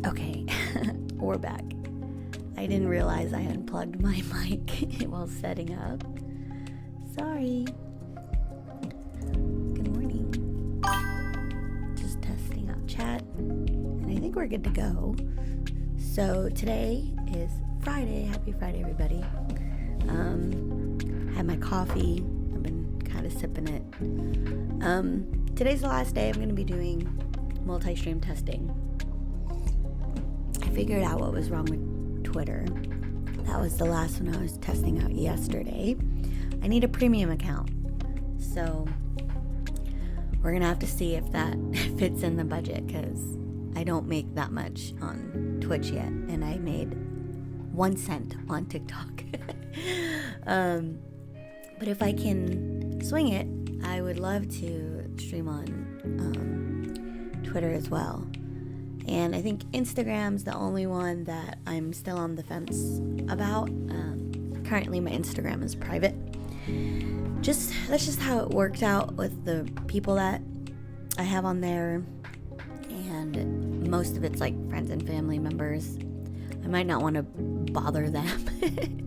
Okay, we're back. I didn't realize I unplugged my mic while setting up. Sorry. Good morning. Just testing out chat, and I think we're good to go. So today is Friday. Happy Friday, everybody. Had my coffee. I've been kind of sipping it. Today's the last day I'm going to be doing multi-stream testing. I figured out what was wrong with Twitter. That was the last one I was testing out yesterday. I need a premium account, so we're gonna have to see if that fits in the budget, because I don't make that much on Twitch yet, and I made 1 cent on TikTok. But if I can swing it, I would love to stream on Twitter as well. And I think Instagram's the only one that I'm still on the fence about. Currently my Instagram is private. That's just how it worked out with the people that I have on there, and most of it's like friends and family members. I might not want to bother them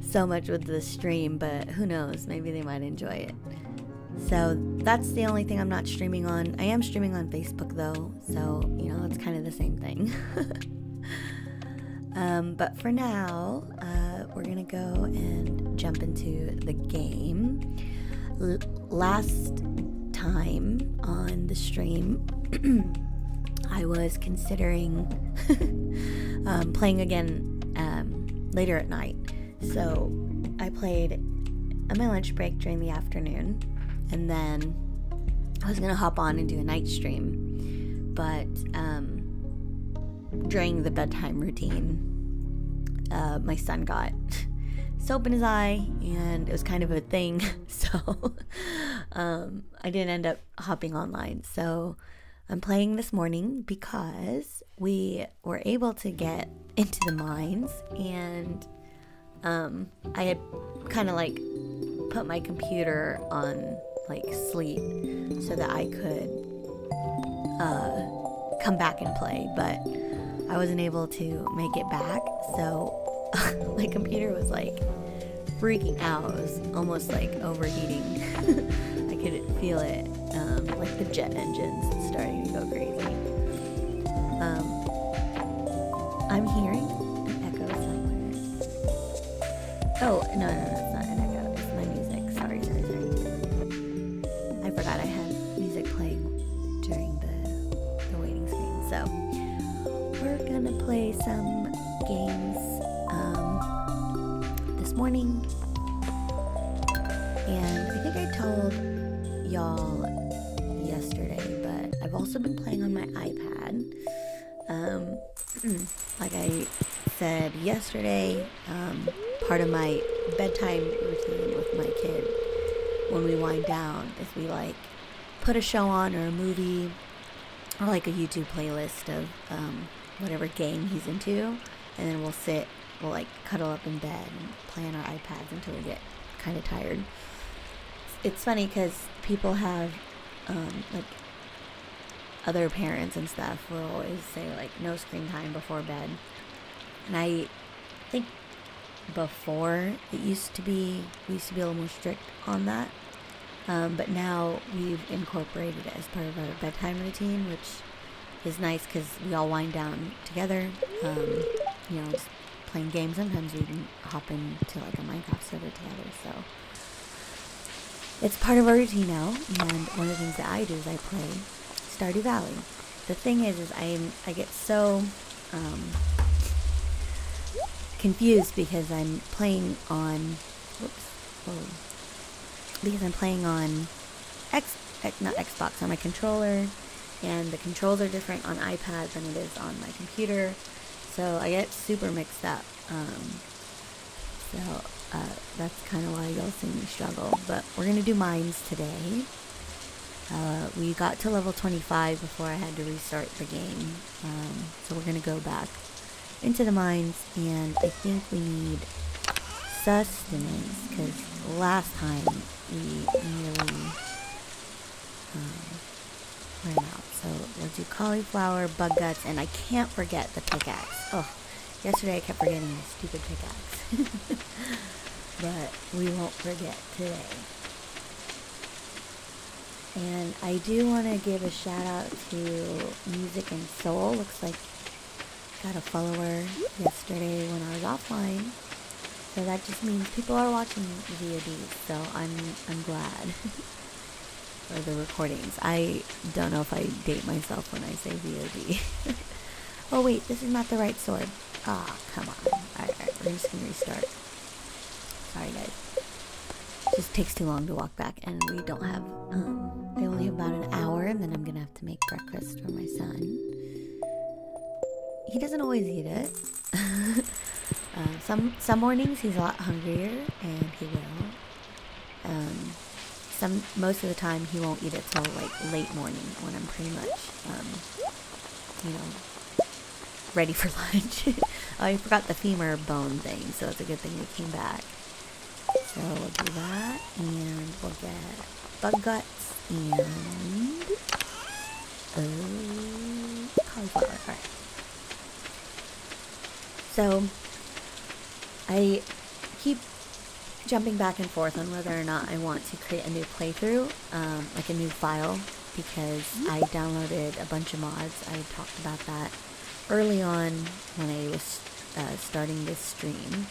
so much with the stream, but who knows, maybe they might enjoy it. So that's the only thing I'm not streaming on. I am streaming on Facebook though, so you know, it's kind of the same thing. But for now, we're gonna go and jump into the game. Last time on the stream, I was considering playing again later at night. So I played on my lunch break during the afternoon, and then I was gonna hop on and do a night stream, but during the bedtime routine, my son got soap in his eye, and it was kind of a thing. So I didn't end up hopping online. So I'm playing this morning because we were able to get into the mines, and I had kind of like put my computer on like sleep so that I could come back and play, but I wasn't able to make it back. So my computer was like freaking out. It was almost like overheating. I could feel it, like the jet engines starting to go crazy. I'm hearing an echo somewhere. Oh, no, it's not an echo. It's my music. Sorry. I forgot I had music playing during the waiting screen. So we're gonna play some games this morning. And I think I told y'all yesterday, but I've also been playing on my iPad. Like I said yesterday, part of my bedtime routine with my kid when we wind down is we like put a show on or a movie or like a YouTube playlist of whatever game he's into, and then we'll like cuddle up in bed and play on our iPads until we get kind of tired. It's funny because people have like other parents and stuff will always say like no screen time before bed, and I think before we used to be a little more strict on that, but now we've incorporated it as part of our bedtime routine, which is nice because we all wind down together, just playing games. Sometimes we even hop into like a Minecraft server together, so it's part of our routine now. And one of the things that I do is I play Stardew Valley. The thing is I get so confused because I'm playing on not Xbox, on my controller, and the controls are different on iPad than it is on my computer, so I get super mixed up. That's kind of why you'll see me struggle. But we're gonna do mines today. We got to level 25 before I had to restart the game, so we're gonna go back into the mines, and I think we need sustenance because last time we nearly ran out. So we'll do cauliflower, bug guts, and I can't forget the pickaxe. Oh, yesterday I kept forgetting my stupid pickaxe. But we won't forget today. And I do want to give a shout out to Music and Soul. Looks like got a follower yesterday when I was offline. So that just means people are watching VODs, so I'm glad. Or the recordings. I don't know if I date myself when I say VOD. Oh wait, this is not the right sword. Ah, come on. Alright, we're just gonna restart. Sorry guys. It just takes too long to walk back, and we don't have, I only have about an hour, and then I'm gonna have to make breakfast for my son. He doesn't always eat it. Some mornings he's a lot hungrier, and he will. Most of the time he won't eat it till like late morning when I'm pretty much, ready for lunch. Oh, I forgot the femur bone thing, so it's a good thing we came back. So we'll do that, and we'll get bug guts and cauliflower. Alright. So I keep jumping back and forth on whether or not I want to create a new playthrough, like a new file, because I downloaded a bunch of mods. I talked about that early on when I was starting this stream.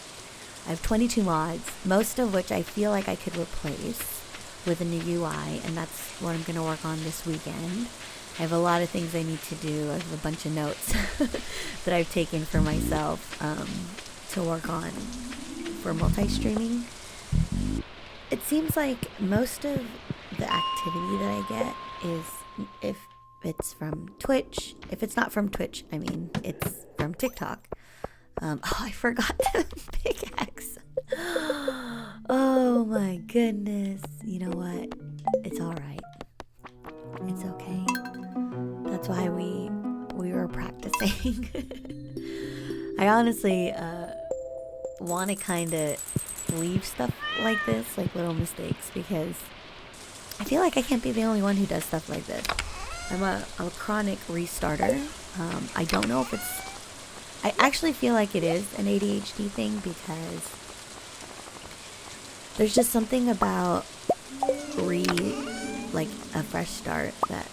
I have 22 mods, most of which I feel like I could replace with a new UI, and that's what I'm going to work on this weekend. I have a lot of things I need to do. I have a bunch of notes that I've taken for myself to work on for multi-streaming. It seems like most of the activity that I get is if it's from Twitch. If it's not from Twitch, I mean, it's from TikTok. Oh, I forgot the pickaxe. Oh my goodness. You know what? It's alright. It's okay. That's why we were practicing. I honestly want to kind of leave stuff like this, like little mistakes, because I feel like I can't be the only one who does stuff like this. I'm a chronic restarter. I don't know if it's... I actually feel like it is an ADHD thing, because there's just something about like a fresh start that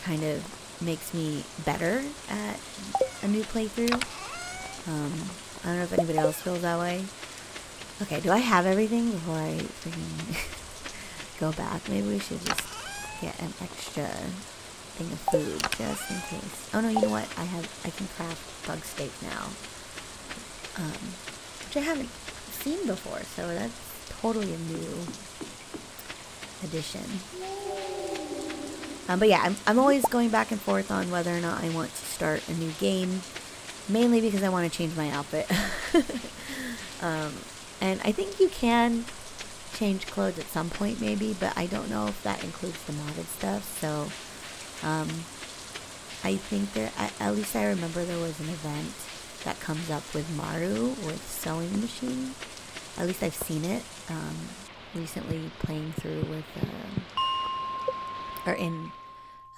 kind of makes me better at a new playthrough. I don't know if anybody else feels that way. Okay, do I have everything before I freaking go back? Maybe we should just get an extra thing of food just in case. Oh no, you know what? I can craft bug steak now, which I haven't seen before, so that's totally a new addition. But yeah, I'm always going back and forth on whether or not I want to start a new game, mainly because I want to change my outfit. And I think you can change clothes at some point maybe, but I don't know if that includes the modded stuff. So I think at least I remember there was an event that comes up with Maru with sewing machine. At least I've seen it recently playing through with or in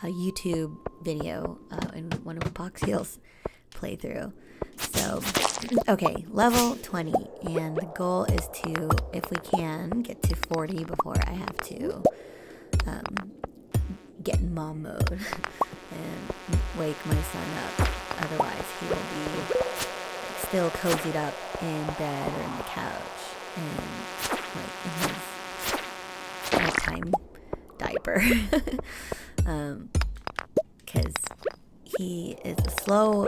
a YouTube video in one of Epoxy's playthrough. So, okay, level 20, and the goal is to, if we can, get to 40 before I have to get in mom mode and wake my son up. Otherwise, he will be still cozied up in bed or in the couch and like in his nighttime diaper. Because he is a slow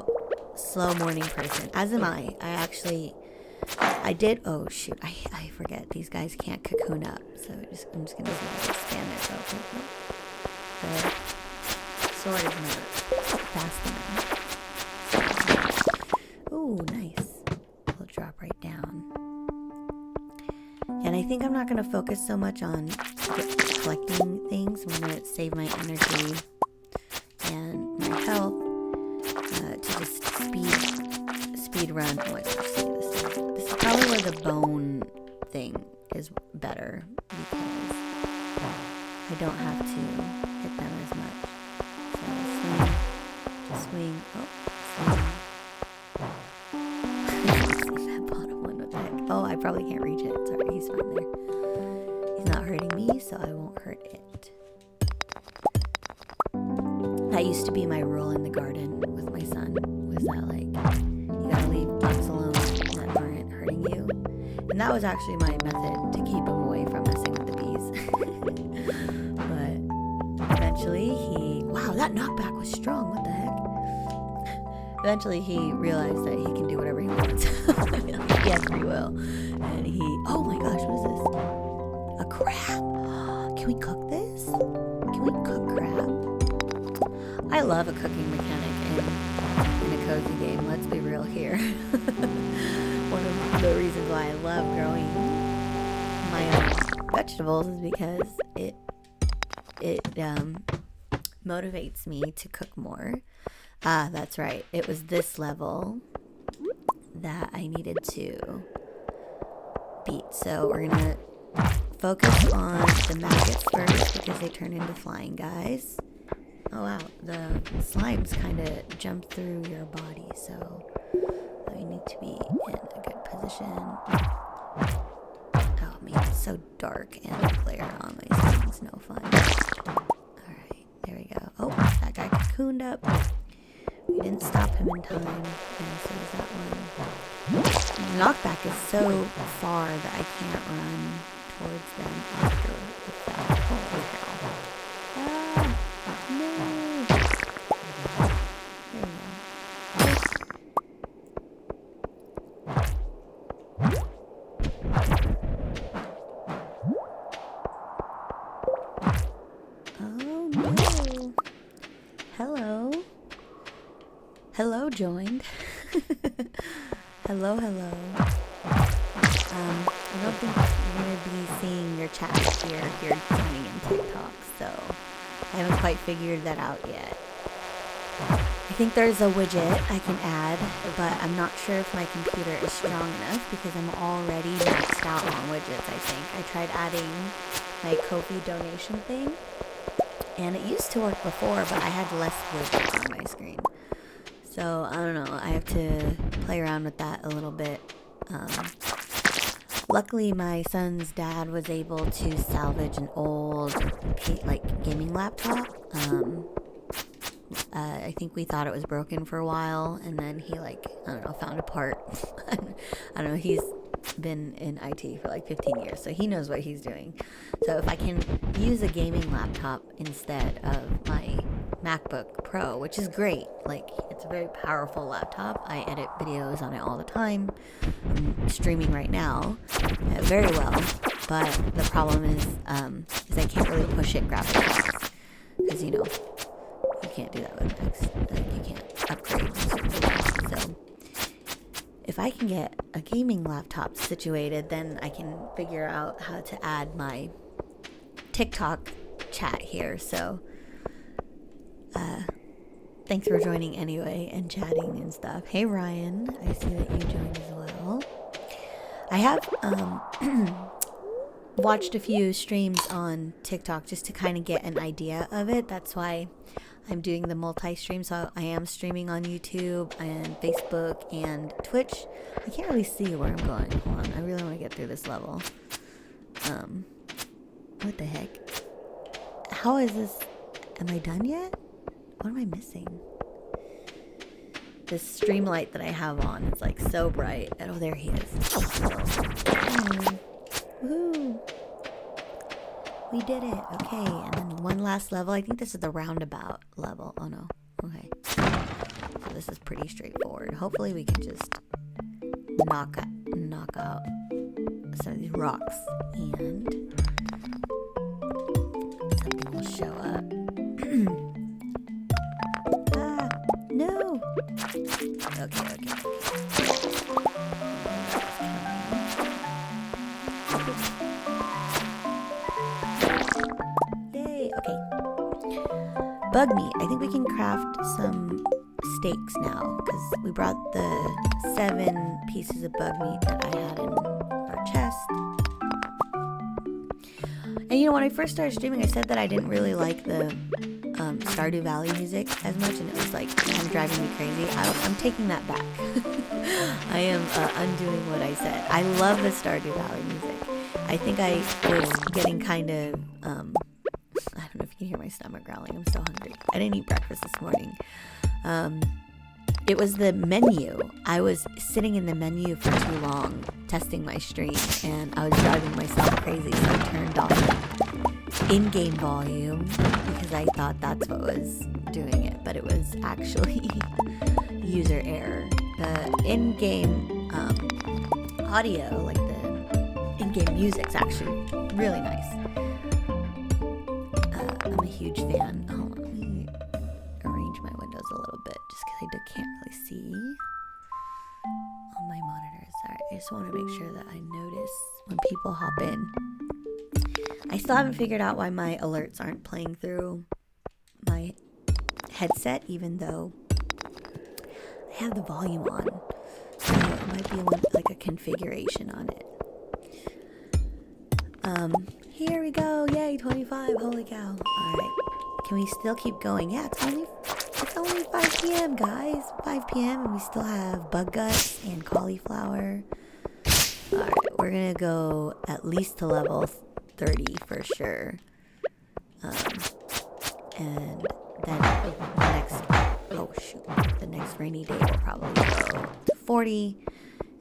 morning person, as am I. I did, oh shoot, I forget, these guys can't cocoon up, so I'm just gonna see if I can stand there. So the sword is not fast enough. Ooh, nice. It'll drop right down. And I think I'm not gonna focus so much on collecting things. I'm gonna save my energy and my health to just speed run. Oh my gosh, see this. This is probably where the bone thing is better, because I don't have to hit them as much. So swing, see that bottom one, what the heck? Oh, I probably can't reach it. Sorry, he's fine there. He's not hurting me, so I won't hurt it. That used to be my rule in the garden with my son, was that like, you gotta leave bugs alone that aren't hurting you. And that was actually my method to keep him away from messing with the bees. But eventually wow, that knockback was strong, what the heck? Eventually he realized that he can do whatever he wants. He has free will. And oh my gosh, what is this? A crab. Can we cook this? Can we cook crab? I love a cooking mechanic in a cozy game, let's be real here. One of the reasons why I love growing my own vegetables is because it motivates me to cook more. Ah, that's right. It was this level that I needed to beat. So we're gonna focus on the maggots first because they turn into flying guys. Oh wow, the slimes kind of jump through your body, so you need to be in a good position. Oh man, it's so dark and the glare on my screen's no fun. Alright, there we go. Oh, that guy cocooned up. We didn't stop him in time, and so is that one. The knockback is so far that I can't run towards them after with that. Oh, hell. Hello, joined. Hello. I don't think you're going to be seeing your chat here if you're tuning in TikTok, so I haven't quite figured that out yet. I think there's a widget I can add, but I'm not sure if my computer is strong enough because I'm already maxed out on widgets, I think. I tried adding my Ko-fi donation thing, and it used to work before, but I had less widgets on my screen. So, I don't know, I have to play around with that a little bit. Luckily, my son's dad was able to salvage an old, gaming laptop. I think we thought it was broken for a while, and then he, found a part. I don't know, he's been in IT for 15 years, so he knows what he's doing. So if I can use a gaming laptop instead of my MacBook Pro, which is great, it's a very powerful laptop. I edit videos on it all the time. I'm streaming right now very well, but the problem is I can't really push it graphics because you can't do that with Macs. You can't upgrade certain things. So if I can get a gaming laptop situated, then I can figure out how to add my TikTok chat here. So thanks for joining anyway and chatting and stuff. Hey Ryan, I see that you joined as well. I have watched a few streams on TikTok just to kind of get an idea of it. That's why I'm doing the multi-stream. So I am streaming on YouTube and Facebook and Twitch. I can't really see where I'm going. Hold on, I really want to get through this level. What the heck? How is this? Am I done yet? What am I missing? This stream light that I have on is so bright. Oh, there he is. Woohoo! We did it. Okay, and then one last level. I think this is the roundabout level. Oh no. Okay. So this is pretty straightforward. Hopefully we can just knock out some of these rocks and something will show up. No! Okay. Yay, okay. Bug meat. I think we can craft some steaks now, because we brought the 7 pieces of bug meat that I had in our chest. And when I first started streaming, I said that I didn't really like the Stardew Valley music as much, and it was kind of driving me crazy. I'm taking that back. I am undoing what I said. I love the Stardew Valley music. I think I was getting kind of I don't know if you can hear my stomach growling. I'm so hungry. I didn't eat breakfast this morning. It was the menu. I was sitting in the menu for too long testing my stream, and I was driving myself crazy, so I turned off in-game volume because I thought that's what was doing it, but it was actually user error. The in-game audio, the in-game music's actually really nice. I'm a huge fan. Hold on, let me arrange my windows a little bit just because I can't really see on my monitors. Alright, I just want to make sure that I notice when people hop in. I still haven't figured out why my alerts aren't playing through my headset, even though I have the volume on. So it might be a configuration on it. Here we go. Yay, 25. Holy cow. Alright. Can we still keep going? Yeah, it's only 5 p.m., guys. 5 p.m. and we still have bug guts and cauliflower. Alright, we're gonna go at least to level 30 for sure. And then the next rainy day will probably go to 40.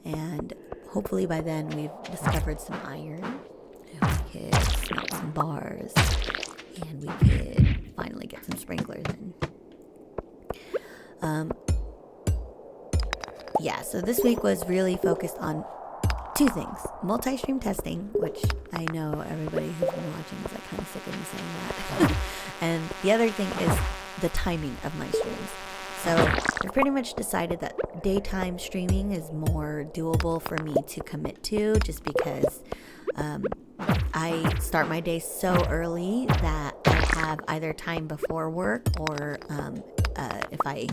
And hopefully by then we've discovered some iron. And we could smelt some bars. And we could finally get some sprinklers in. Yeah, so this week was really focused on 2 things. Multi-stream testing, which I know everybody who's been watching is kind of sick of me saying that. And the other thing is the timing of my streams. So I've pretty much decided that daytime streaming is more doable for me to commit to, just because I start my day so early that I have either time before work, or if I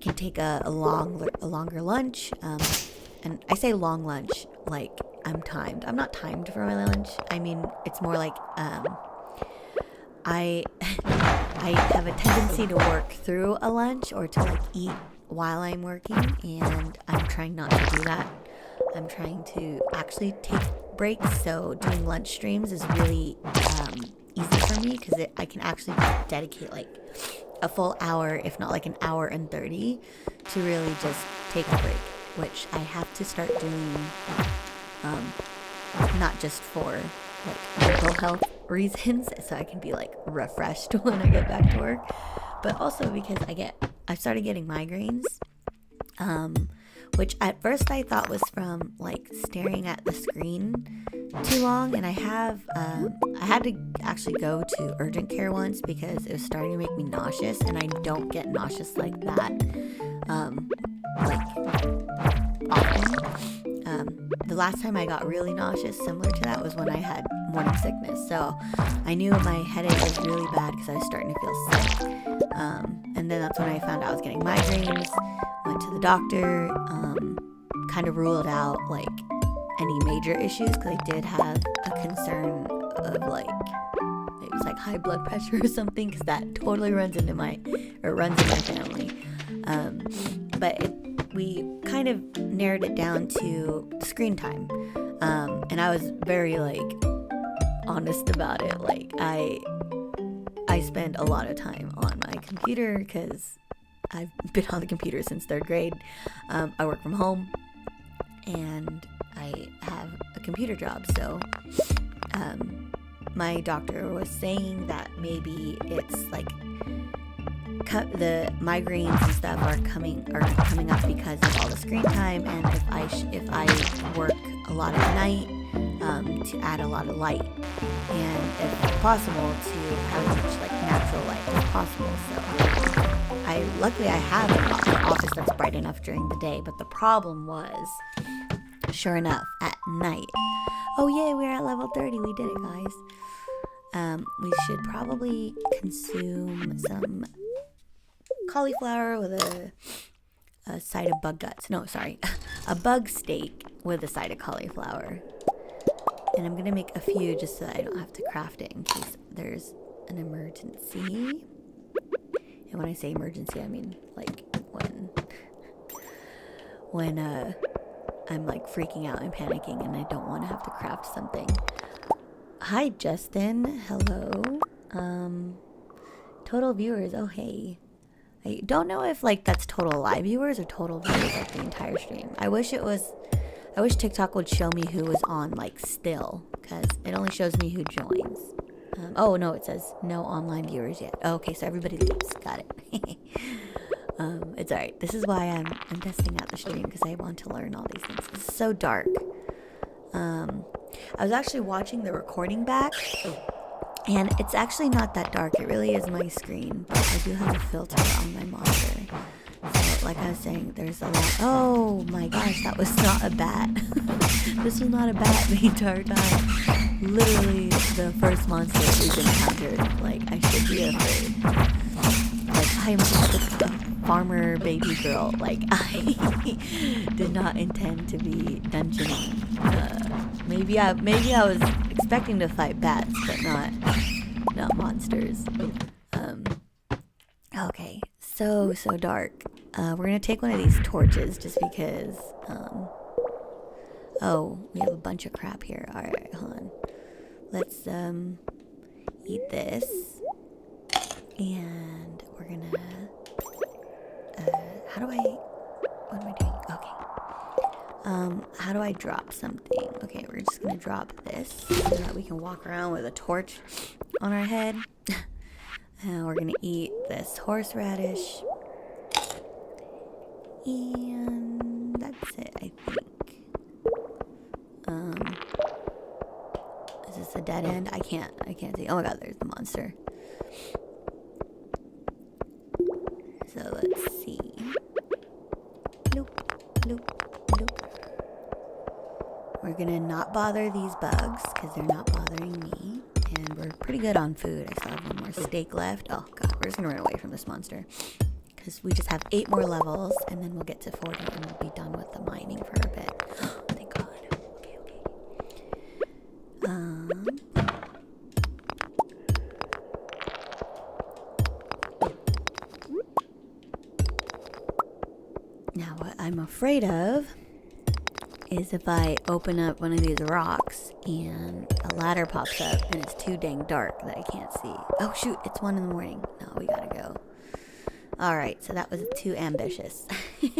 can take a longer lunch. And I say long lunch like I'm timed. I'm not timed for my lunch. I mean, it's more like I I have a tendency to work through a lunch, or to like eat while I'm working, and I'm trying not to do that. I'm trying to actually take breaks, so doing lunch streams is really easy for me, because I can actually dedicate like a full hour, if not like an hour and 30, to really just take a break, which I have to start doing, not just for like mental health reasons, so I can be like refreshed when I get back to work, but also because I started getting migraines, which at first I thought was from like staring at the screen too long, and I had to actually go to urgent care once because it was starting to make me nauseous, and I don't get nauseous like that like often. The last time I got really nauseous similar to that was when I had morning sickness, so I knew my headache was really bad because I was starting to feel sick, and then that's when I found out I was getting migraines. Went to the doctor, kind of ruled out like any major issues, because I did have a concern of like, it was like high blood pressure or something, because that totally runs in my family. But we kind of narrowed it down to screen time, and I was very like honest about it. Like I spend a lot of time on my computer because I've been on the computer since 3rd grade. I work from home, and I have a computer job, so my doctor was saying that maybe it's like the migraines and stuff are coming up because of all the screen time, and if I work a lot at night, to add a lot of light, and if possible to have as much like natural light as possible. So luckily I have an office that's bright enough during the day, but the problem was, sure enough, at night. Oh yay, we're at level 30. We did it, guys. We should probably consume some cauliflower with a side of bug guts. No, sorry, a bug steak with a side of cauliflower. And I'm gonna make a few just so that I don't have to craft it in case there's an emergency. And when I say emergency, I mean like when I'm like freaking out and panicking and I don't want to have to craft something. Hi Justin, hello. Total viewers, oh hey. I don't know if like that's total live viewers or total viewers of the entire stream. I wish TikTok would show me who was on like still, because it only shows me who joins. Oh no, it says no online viewers yet. Oh, okay, so everybody leaves. Got it. It's alright. This is why I'm testing out the stream, because I want to learn all these things. It's so dark. I was actually watching the recording back, and it's actually not that dark. It really is my screen, but I do have a filter on my monitor. So, like I was saying, there's a lot. Oh my gosh, that was not a bat. This was not a bat the entire time. Literally, the first monster we've encountered. Like, I should be afraid. Like, I'm just a farmer baby girl. Like, I did not intend to be dungeoning. Maybe I was expecting to fight bats, but not monsters. Okay, so dark. We're gonna take one of these torches just because. Oh, we have a bunch of crap here. All right, hold on. Let's eat this, and we're gonna. What am I doing? Okay. How do I drop something? Okay, we're just gonna drop this so that we can walk around with a torch on our head. And we're gonna eat this horseradish. And that's it, I think. Is this a dead end? I can't see. Oh my god, there's the monster. So let's we're gonna not bother these bugs because they're not bothering me. And we're pretty good on food. I still have one more steak left. Oh god, we're just gonna run away from this monster. Because we just have 8 more levels, and then we'll get to 40, and we'll be done with the mining for a bit. Thank god. Okay, okay. Now what I'm afraid of is if I open up one of these rocks and a ladder pops up and it's too dang dark that I can't see. Oh shoot, it's 1 in the morning. No, we gotta go. Alright, so that was too ambitious. We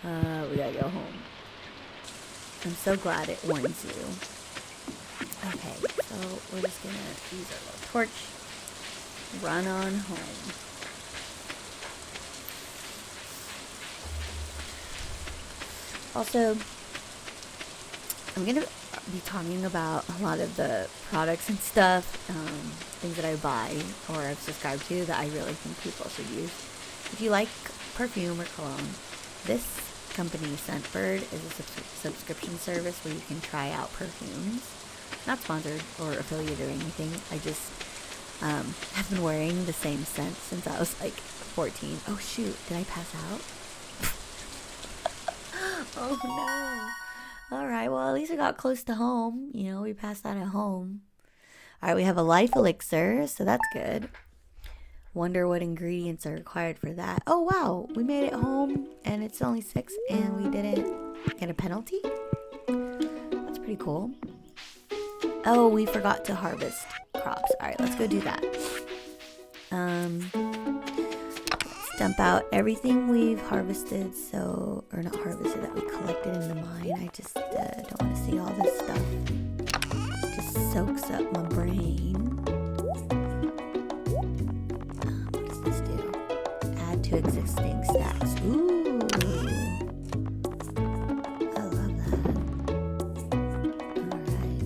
gotta go home. I'm so glad it warns you. Okay, so we're just gonna use our little torch, run on home. Also, I'm going to be talking about a lot of the products and stuff, things that I buy or I've subscribed to that I really think people should use. If you like perfume or cologne, this company, Scentbird, is a subscription service where you can try out perfumes. Not sponsored or affiliated or anything. I just have been wearing the same scent since I was like 14. Oh shoot, did I pass out? Oh no. Alright, well at least I got close to home. You know, we passed out at home. Alright, we have a life elixir, so that's good. Wonder what ingredients are required for that. Oh wow, we made it home and it's only 6 and we didn't get a penalty? That's pretty cool. Oh, we forgot to harvest crops. Alright, let's go do that. Dump out everything we've harvested, or not harvested, that we collected in the mine. I just don't want to see all this stuff. It just soaks up my brain. What does this do? Add to existing stacks. Ooh. I love that. Alright.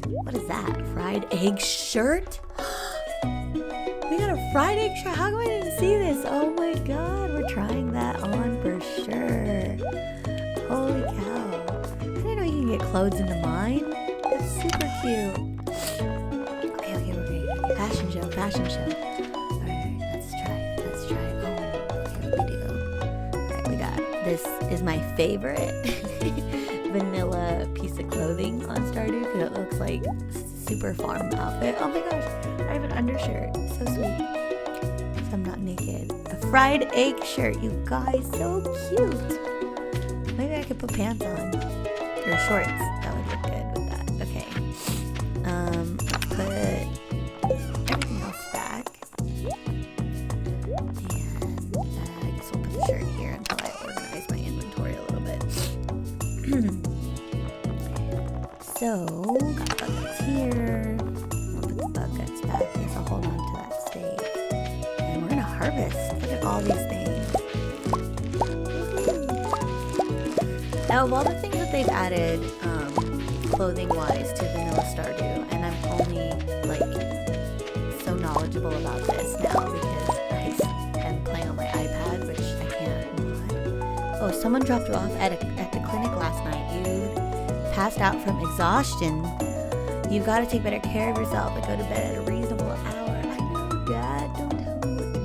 What is that? Fried egg shirt? We got a fried egg shirt. How come I didn't see this? Oh my god, we're trying that on for sure. Holy cow. I didn't know you can get clothes in the mine. That's super cute. Okay, we're ready. Fashion show. Alright, let's try it. Oh, okay, what we do. Alright, we got, this is my favorite vanilla piece of clothing on Stardew because it looks like super farm outfit. Oh my gosh, I have an undershirt. So sweet. So I'm not naked. A fried egg shirt, you guys. So cute. Maybe I could put pants on. Or shorts. That would look good with that. Okay. Let's put everything else back. And I guess we'll put the shirt here until I organize my inventory a little bit. So, got buckets here. I'll put the buckets back. I guess I'll hold on to that stake. And we're gonna harvest. Look at all these things. Now, of all the things that they've added, clothing-wise to Vanilla Stardew, and I'm only, like, so knowledgeable about this now because I am playing on my iPad, which I can't mod. Oh, someone dropped you off at the clinic last night. You passed out from exhaustion. You've got to take better care of yourself and go to bed at a reasonable hour. I know, Dad. Don't tell me what to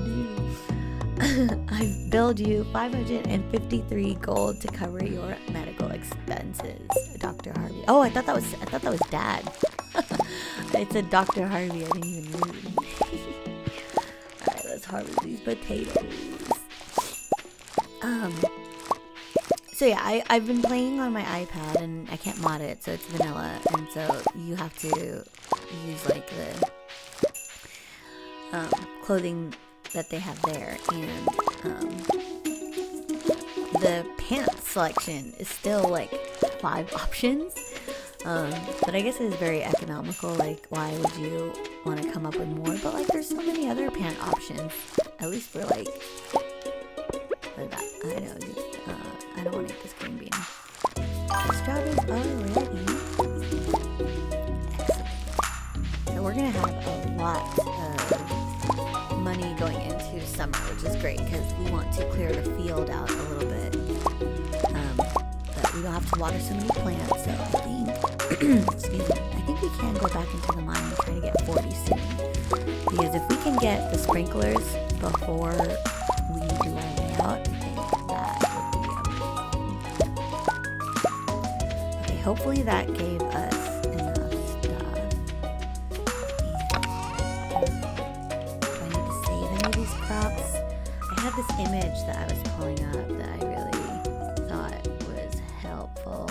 do. I've billed you 553 gold to cover your medical expenses, Dr. Harvey. Oh, I thought that was Dad. It said Dr. Harvey. I didn't even read. All right, let's harvest these potatoes. So yeah, I've been playing on my iPad and I can't mod it, so it's vanilla, and so you have to use like the clothing that they have there, and the pants selection is still like 5 options, but I guess it is very economical. Like, why would you want to come up with more? But like, there's so many other pant options, at least for like that. I know. I don't want to eat this green bean. This job is already excellent. So we're gonna have a lot of money going into summer, which is great because we want to clear the field out a little bit. But we don't have to water so many plants, so I think, excuse me, I think we can go back into the mine and try to get 40 soon. Because if we can get the sprinklers before we do our layout, I think that would be amazing. Okay, hopefully that gave us enough stuff. Do I need to save any of these crops? I had this image that I was pulling up that I really thought was helpful.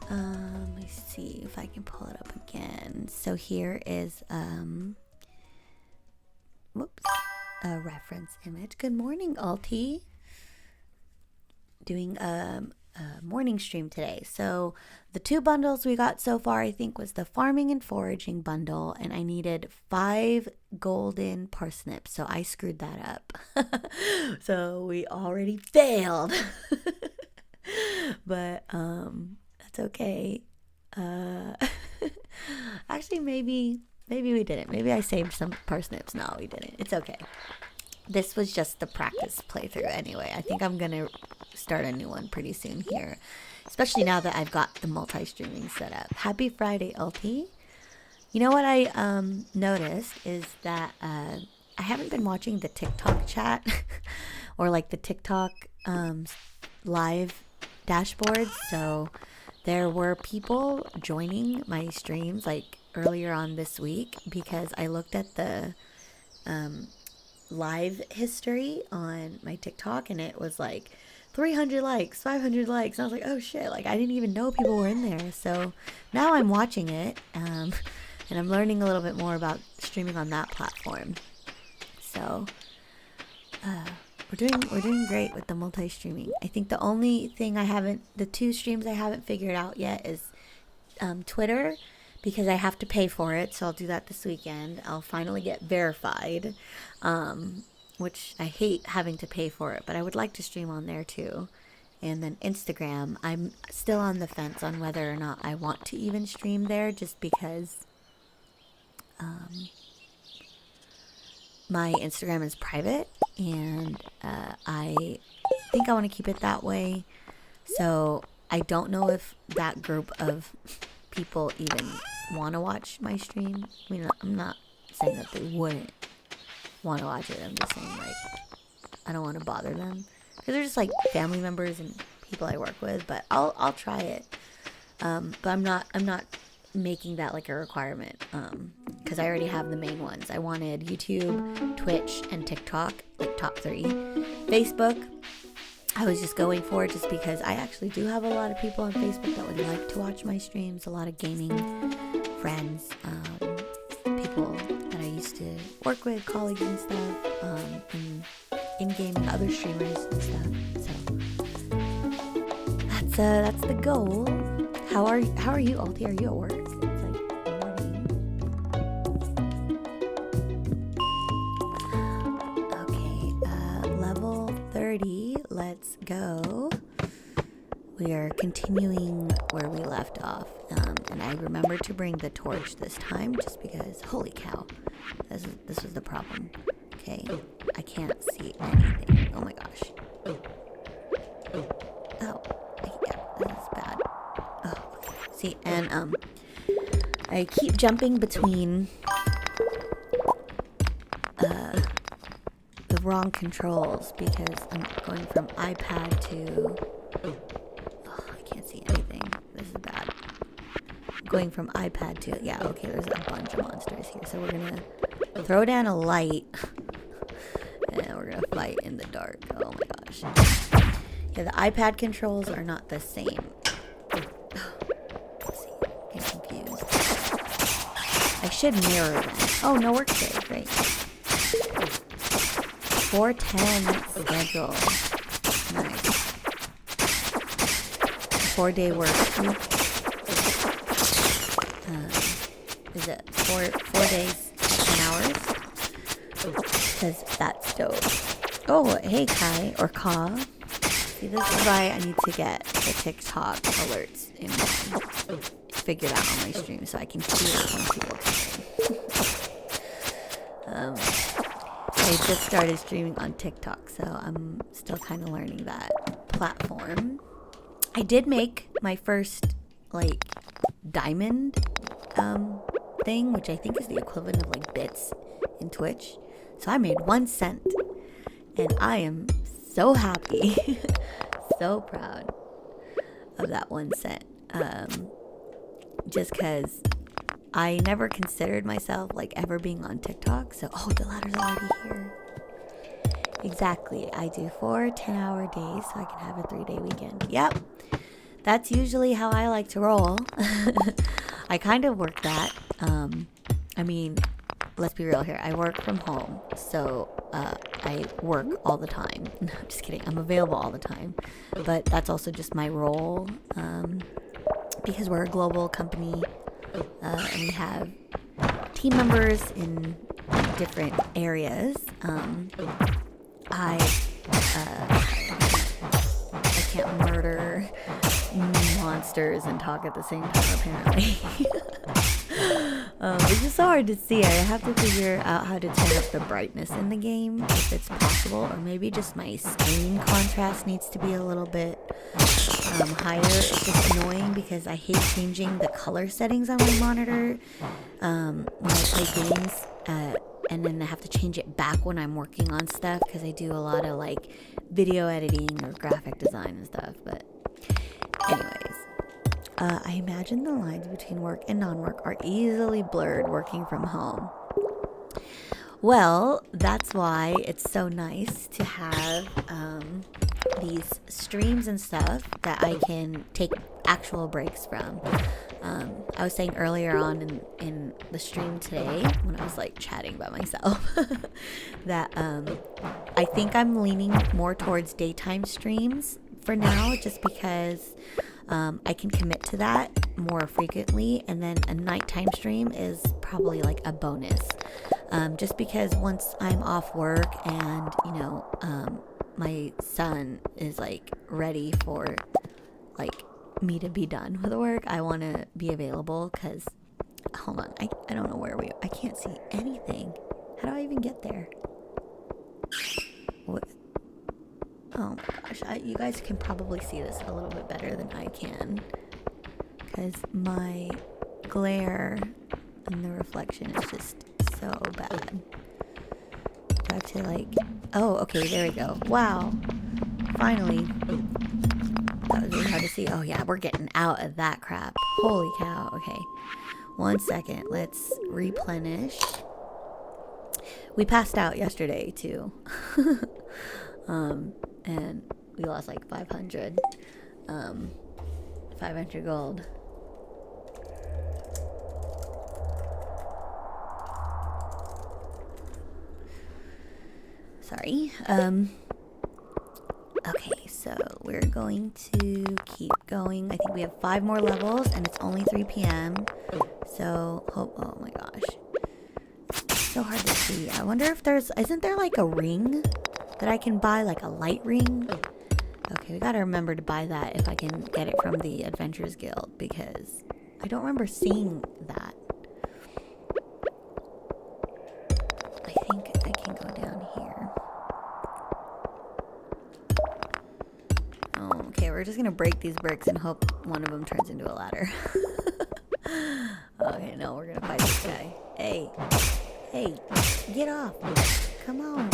Let me see if I can pull it up again. So here is whoops, a reference image. Good morning, Alti. Doing a morning stream today. So the 2 bundles we got so far, I think, was the farming and foraging bundle, and I needed 5 golden parsnips, so I screwed that up. So we already failed. But that's okay. Actually, maybe we didn't. Maybe I saved some parsnips. No, we didn't. It's okay. This was just the practice playthrough anyway. I think I'm gonna start a new one pretty soon here, especially now that I've got the multi-streaming set up. Happy Friday, LT. You know what I noticed is that I haven't been watching the TikTok chat or like the TikTok live dashboard. So there were people joining my streams like earlier on this week because I looked at the live history on my TikTok and it was like 300 likes, 500 likes. And I was like, oh shit, like I didn't even know people were in there. So now I'm watching it and I'm learning a little bit more about streaming on that platform. So we're doing great with the multi-streaming. I think the only thing the 2 streams I haven't figured out yet is Twitter, because I have to pay for it, so I'll do that this weekend. I'll finally get verified, which I hate having to pay for it, but I would like to stream on there too. And then Instagram, I'm still on the fence on whether or not I want to even stream there, just because my Instagram is private, and I think I want to keep it that way. So I don't know if that group of people even want to watch my stream. I mean, I'm not saying that they wouldn't want to watch it. I'm just saying, like, I don't want to bother them because they're just like family members and people I work with. But I'll try it. But I'm not making that like a requirement because I already have the main ones. I wanted YouTube, Twitch, and TikTok, like top 3. Facebook, I was just going for it just because I actually do have a lot of people on Facebook that would like to watch my streams. A lot of gaming friends, people that I used to work with, colleagues and stuff, in gaming, other streamers and stuff. So that's the goal. How are you, Alti? Are you at work? It's like morning. Okay, level 30. Let's go. We are continuing where we left off, and I remembered to bring the torch this time, just because. Holy cow! This was the problem. Okay, I can't see anything. Oh my gosh. Oh, yeah, this is bad. Oh, okay. See, and I keep jumping between the wrong controls because I'm going from iPad to. Oh, I can't see anything. This is bad. I'm going from iPad to. Yeah, okay. There's a bunch of monsters here, so we're gonna throw down a light, and we're gonna fight in the dark. Oh my gosh. Yeah, the iPad controls are not the same. Getting confused. I should mirror them. Oh, no work today. Great. 4:10 schedule. Nice. 4-day work week. Is it 4 days, 10 hours? Because that's dope. Oh, hey Kai or Ka. See, this is why I need to get the TikTok alerts in figured out on my stream so I can see it when people come in. I just started streaming on TikTok, so I'm still kind of learning that platform. I did make my first like diamond thing, which I think is the equivalent of like bits in Twitch. So I made 1 cent, and I am so happy, so proud of that 1 cent. Just because I never considered myself like ever being on TikTok. So, oh, the ladder's already here. Exactly. I do 4 10-hour days so I can have a 3-day weekend. Yep. That's usually how I like to roll. I kind of work that. I mean, let's be real here. I work from home. So, I work all the time. No, I'm just kidding. I'm available all the time. But that's also just my role. Because we're a global company. And we have team members in different areas. I can't murder monsters and talk at the same time, apparently. It's just so hard to see. I have to figure out how to turn up the brightness in the game, if it's possible, or maybe just my screen contrast needs to be a little bit higher. It's just annoying because I hate changing the color settings on my monitor when I play games, and then I have to change it back when I'm working on stuff because I do a lot of like video editing or graphic design and stuff. But anyways, I imagine the lines between work and non-work are easily blurred working from home. Well, that's why it's so nice to have these streams and stuff that I can take actual breaks from. I was saying earlier on in the stream today when I was like chatting by myself that I think I'm leaning more towards daytime streams for now, just because I can commit to that more frequently, and then a nighttime stream is probably like a bonus, just because once I'm off work and my son is like ready for like me to be done with work, I want to be available. Because hold on, I don't know where I can't see anything. How do I even get there? What? Oh my gosh, you guys can probably see this a little bit better than I can, because my glare and the reflection is just so bad. Do I have to like... Oh, okay, there we go. Wow. Finally. That was really hard to see. Oh yeah, we're getting out of that crap. Holy cow. Okay. 1 second. Let's replenish. We passed out yesterday too. And we lost like 500 gold. Sorry. Okay, so we're going to keep going. I think we have 5 more levels and it's only 3 p.m. So, oh my gosh. It's so hard to see. I wonder if isn't there like a ring that I can buy, like a light ring? Okay, we gotta remember to buy that if I can get it from the Adventurers Guild, because I don't remember seeing that. I think I can go down here. Oh, okay, we're just gonna break these bricks and hope one of them turns into a ladder. Okay, no, we're gonna fight this guy. Hey, get off. Come on.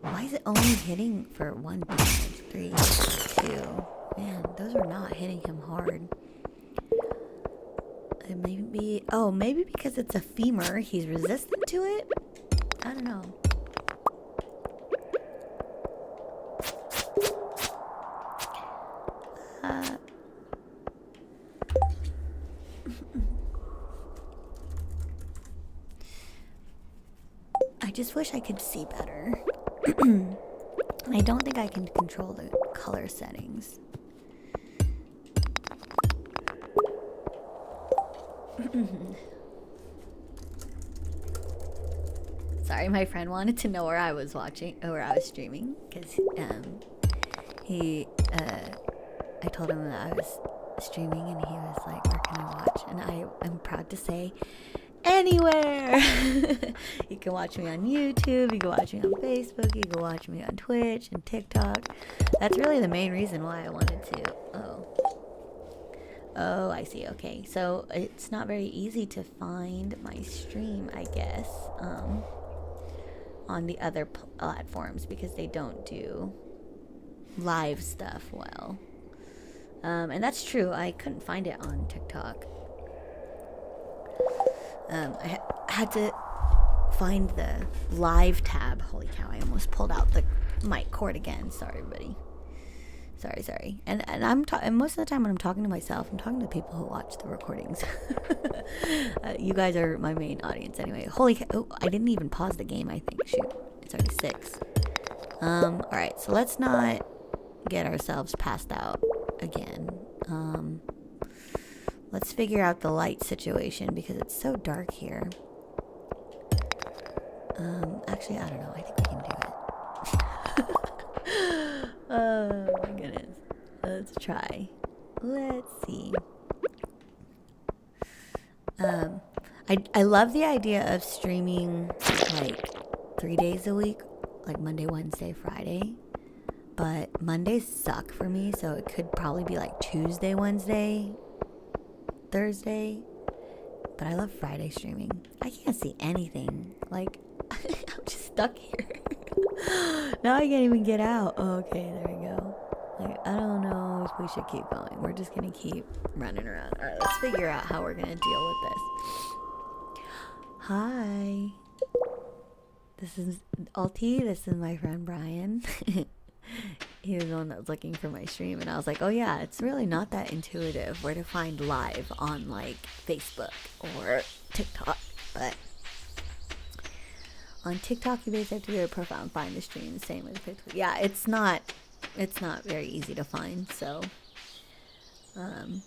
Why is it only hitting for 1 damage? 3, 2. Man, those are not hitting him hard. Maybe because it's a femur, he's resistant to it? I don't know. I just wish I could see better. I don't think I can control the color settings. Sorry, my friend wanted to know where I was watching, or where I was streaming, because I told him that I was streaming, and he was like, "Where can I watch?" And I am proud to say, anywhere. You can watch me on YouTube, you can watch me on Facebook, you can watch me on Twitch and TikTok. That's really the main reason why I wanted to. Oh, I see. Okay, so it's not very easy to find my stream, I guess, on the other platforms because they don't do live stuff well. And that's true. I couldn't find it on TikTok. I had to find the live tab. Holy cow, I almost pulled out the mic cord again. Sorry, everybody. Sorry. And and most of the time when I'm talking to myself, I'm talking to people who watch the recordings. You guys are my main audience anyway. Holy cow. Oh, I didn't even pause the game, I think. Shoot. It's already 6. Alright, so let's not get ourselves passed out again. Let's figure out the light situation because it's so dark here. Actually, I don't know. I think we can do it. Oh my goodness. Let's try. Let's see. I love the idea of streaming like 3 days a week, like Monday, Wednesday, Friday. But Mondays suck for me, so it could probably be like Tuesday, Wednesday, Thursday. But I love Friday streaming. I can't see anything. Like, I'm just stuck here. Now I can't even get out. Oh, okay, there we go. Like, I don't know if we should keep going. We're just gonna keep running around. Alright, let's figure out how we're gonna deal with this. Hi. This is Alti. This is my friend Brian. He was the one that was looking for my stream, and I was like, oh yeah, it's really not that intuitive where to find live on like Facebook or TikTok, but on TikTok you basically have to go to your profile and find the stream. The same with Facebook. Yeah, it's not very easy to find, so I'm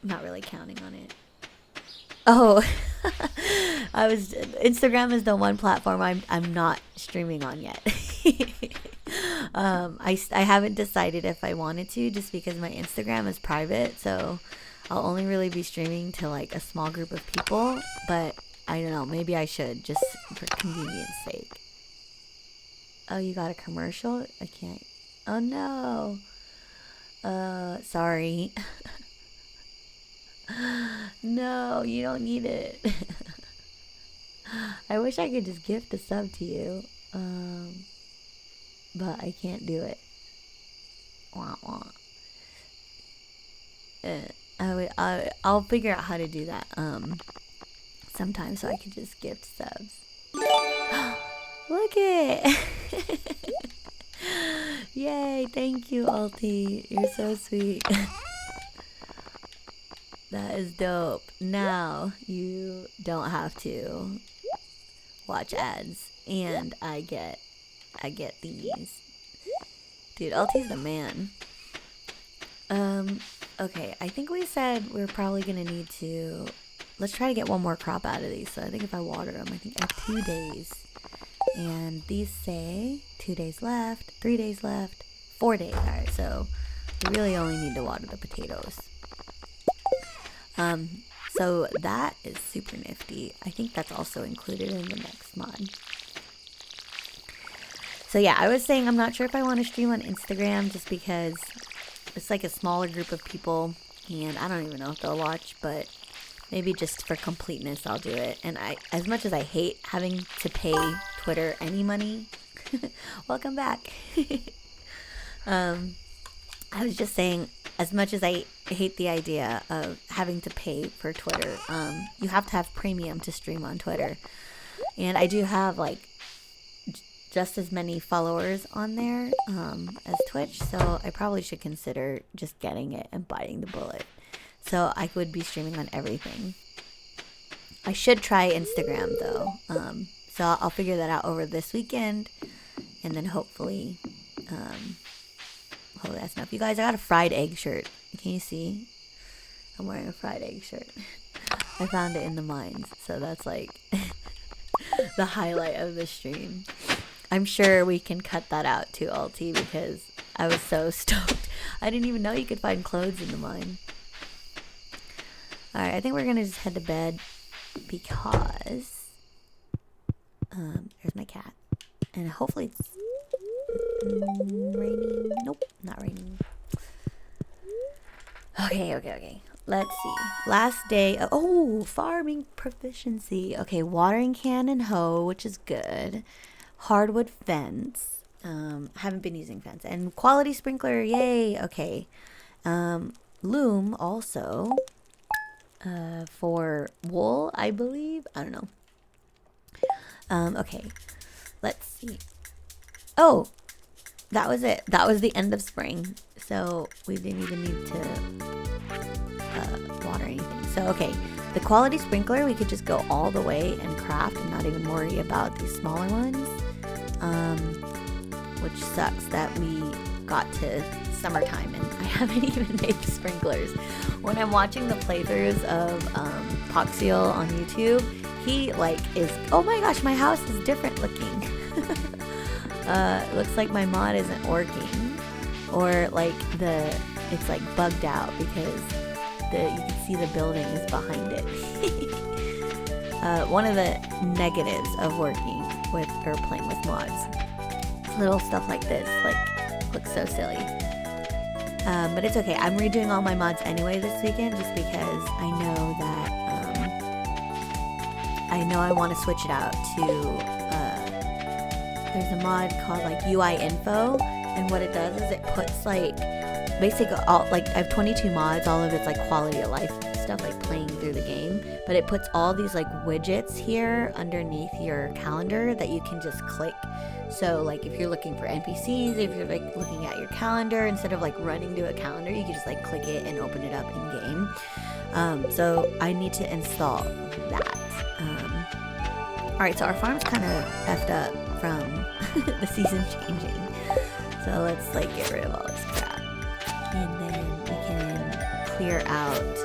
not really counting on it. Oh, Instagram is the one platform I'm not streaming on yet. I haven't decided if I wanted to, just because my Instagram is private, so I'll only really be streaming to like a small group of people, but I don't know, maybe I should, just for convenience sake. Oh, you got a commercial? I can't. Oh no. Sorry. No, you don't need it. I wish I could just gift a sub to you. But I can't do it. Wah, wah. I'll figure out how to do that sometime so I can just gift subs. Look it! Yay, thank you, Alti. You're so sweet. That is dope. Now you don't have to watch ads, and I get these. Dude, Alti's the man. Okay, I think we said we're probably gonna need to, let's try to get one more crop out of these. So I think if I water them, I think I have 2 days. And these say 2 days left, 3 days left, 4 days. Alright, so we really only need to water the potatoes. So that is super nifty. I think that's also included in the next mod. So yeah, I was saying I'm not sure if I want to stream on Instagram just because it's like a smaller group of people and I don't even know if they'll watch, but maybe just for completeness I'll do it. And as much as I hate having to pay Twitter any money, welcome back. I was just saying, as much as I hate the idea of having to pay for Twitter, you have to have premium to stream on Twitter. And I do have like just as many followers on there as Twitch, so I probably should consider just getting it and biting the bullet. So I would be streaming on everything. I should try Instagram though, so I'll figure that out over this weekend, and then hopefully that's enough. You guys, I got a fried egg shirt. Can you see? I'm wearing a fried egg shirt. I found it in the mines, so that's like the highlight of the stream. I'm sure we can cut that out too, Alti, because I was so stoked. I didn't even know you could find clothes in the mine. Alright, I think we're gonna just head to bed. because there's my cat, and hopefully it's raining. Nope, not raining. Okay. Let's see. Last day. Oh, farming proficiency. Okay, watering can and hoe, which is good. Hardwood fence. Haven't been using fence. And quality sprinkler. Yay. Okay. Loom also. For wool, I believe. I don't know. Okay. Let's see. Oh, that was it. That was the end of spring. So we didn't even need to water anything. So, okay. The quality sprinkler, we could just go all the way and craft and not even worry about these smaller ones. Which sucks that we got to summertime and I haven't even made sprinklers. When I'm watching the playthroughs of Poxiel on YouTube, he is, oh my gosh, my house is different looking. Looks like my mod isn't working, or it's bugged out because you can see the building is behind it. One of the negatives of working with or playing with mods. Little stuff like this looks so silly. But it's okay. I'm redoing all my mods anyway this weekend just because I know that I want to switch it out to there's a mod called UI info, and what it does is it puts basically all I have 22 mods, all of it's quality of life stuff, playing through the game, but it puts all these widgets here underneath your calendar that you can just click. So if you're looking for NPCs, if you're looking at your calendar, instead of running to a calendar, you can just click it and open it up in game. So I need to install that. Alright, so our farm's kind of effed up from the season changing. So let's get rid of all this crap. And then we can clear out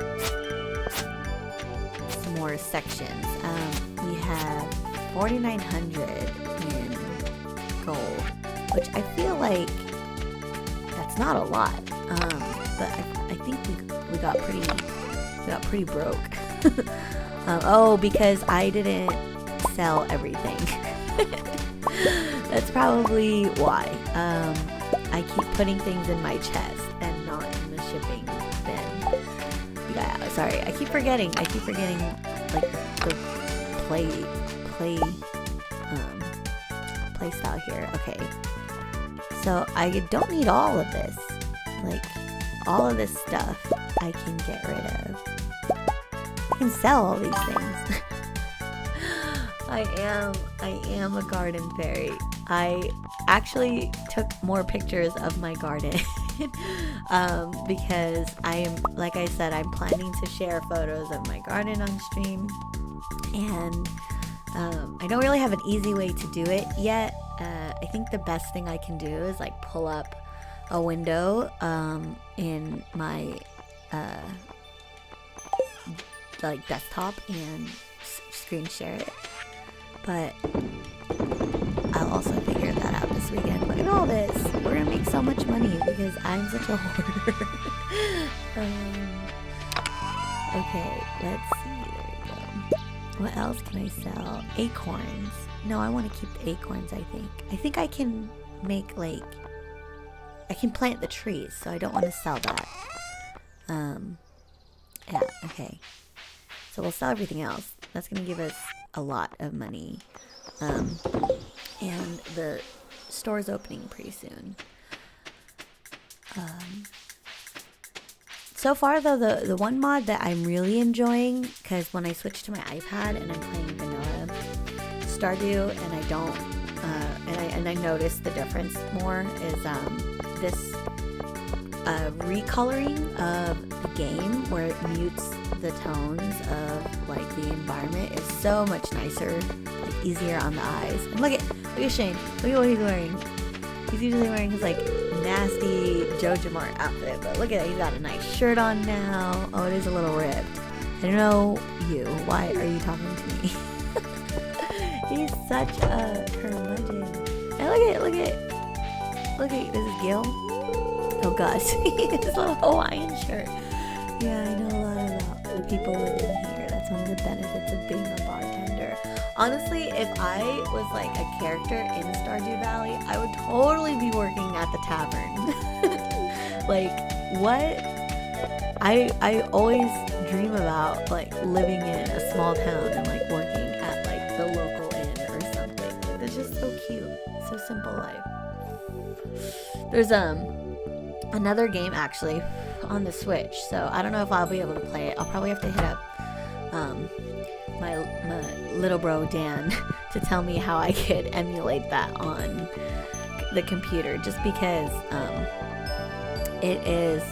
some more sections. We have 4,900 in gold, which I feel that's not a lot. But I think we got pretty broke. Oh, because I didn't sell everything. That's probably why. I keep putting things in my chest and not in the shipping bin. Yeah, sorry. I keep forgetting the play style here. Okay. So I don't need all of this. All of this stuff I can get rid of. I can sell all these things. I am a garden fairy. I actually took more pictures of my garden because like I said, I'm planning to share photos of my garden on stream, and I don't really have an easy way to do it yet. I think the best thing I can do is pull up a window in my desktop and screen share it. But I'll also figure that out this weekend. Look at all this. We're gonna make so much money because I'm such a hoarder. Okay, let's see. There we go. What else can I sell? Acorns. No, I want to keep the acorns, I think I can make I can plant the trees, so I don't want to sell that. Yeah, okay. So we'll sell everything else. That's gonna give us a lot of money. And the store's opening pretty soon. So far though, the one mod that I'm really enjoying, because when I switch to my iPad and I'm playing vanilla Stardew and I don't and I notice the difference more, is this recoloring of the game where it mutes the tones of the environment is so much nicer, easier on the eyes. And look at Shane. Look at what he's wearing. He's usually wearing his nasty Jojo Mart outfit, but look at it. He's got a nice shirt on now. Oh, it is a little ripped. I don't know you. Why are you talking to me? He's such a curmudgeon. And look at this is Gil. Oh gosh, his little Hawaiian shirt. Yeah, I know a lot about the people living here. That's One of the benefits of being a bartender. Honestly, if I was like a character in Stardew Valley, I would totally be working at the tavern. Like, what? I always dream about like living in a small town and like working at like the local inn or something. It's just so cute. So simple life. There's another game actually on the Switch, so I don't know if I'll be able to play it. I'll probably have to hit up my little bro Dan to tell me how I could emulate that on the computer, just because it's